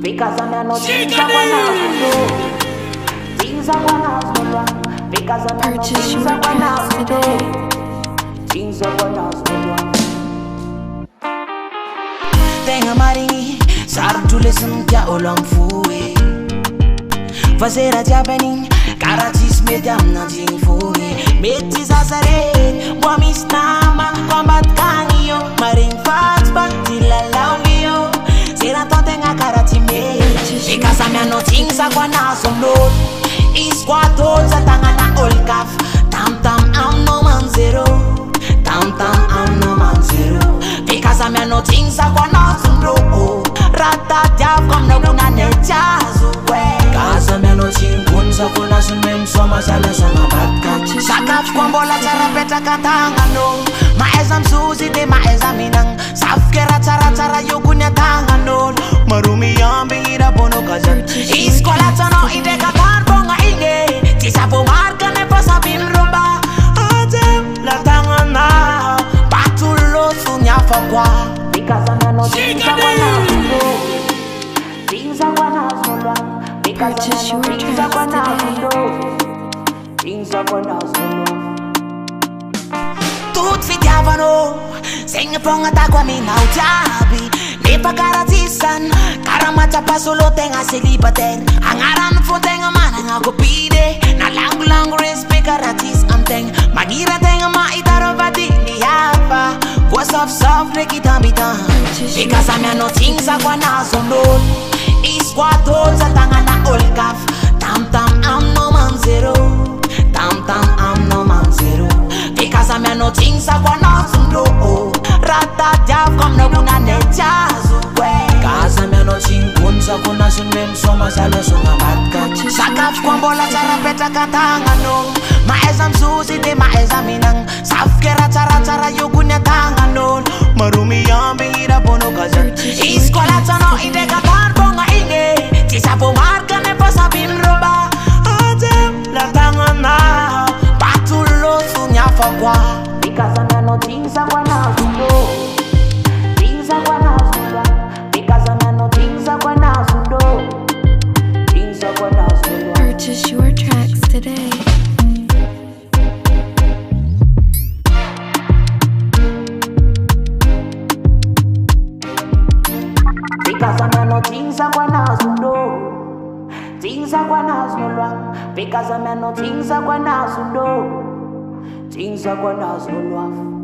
because I'm not things I wanna do. Things I wanna do, because I'm not things I wanna do. Things I wanna do. Tenha mari, sar tu lesum kya olam fui. Fazer a jabening, karatis mediam na jing fui. Metis azare, bomis nama, combat kanyo, maring fats back till alawio. Sera tontenga karati me, because I'm no things I wanna do. Is what holds a tangana olkaf. Tam tam I'm no man zero. Tam tam I'm no man zero. Because I'm no things I wanna do. Rata jab come no guna nechazo. Cause I'm no things I wanna do. Mem soma sala sama batka. Sakaf kwambola cara peta katanga no. Maezam suzi de maezam inang. Safkera cara cara yogunya tanga no. Marumi yambi ira bono kaza. Iskola tono ide katan bonga inge. Tisapo marka ne pasa bin rumba. Atem la tanga na. Batulo sunya fakwa. Because I'm no things I wanna do. Things I wanna do. Because I'm no things I wanna do. Things I wanna do. Tut fitiavano. Senga ponga takwa mina ujabi. Nepa karatisan. Karamata pasolo tenga selibaten. Angaran fo tenga mana ngako pide. Na langu langu respect karatis amteng. Magira tenga ma itaro vati ni hapa. What's up soft rekita bitan. Because I'm no things I wanna do. Is what holds a tangana olkaf. Tam tam I'm no man zero. Tam tam I'm no man zero. Because I'm no things I wanna do. Rata jab come no guna nechazo. Cause I'm no things I wanna do. Mem soma sala soma batka. Sakaf kwambola cara peta katanga no. Maezam suzi de maezam inang. Safkera cara cara yogunya tanga no. Marumi yambi ira bono kaza. Iskola tono ide katan bonga inge. Tisapo marka ne pasa bin rumba. Atem la tanga na. Batulo sunya fakwa. Because I'm no things I wanna do. Things I wanna do. Because I'm no things I wanna do. Things I wanna do. Purchase your tracks today. Because I'm no things I wanna do. Things I wanna do. Because I'm no things I wanna do. Things I wanna do.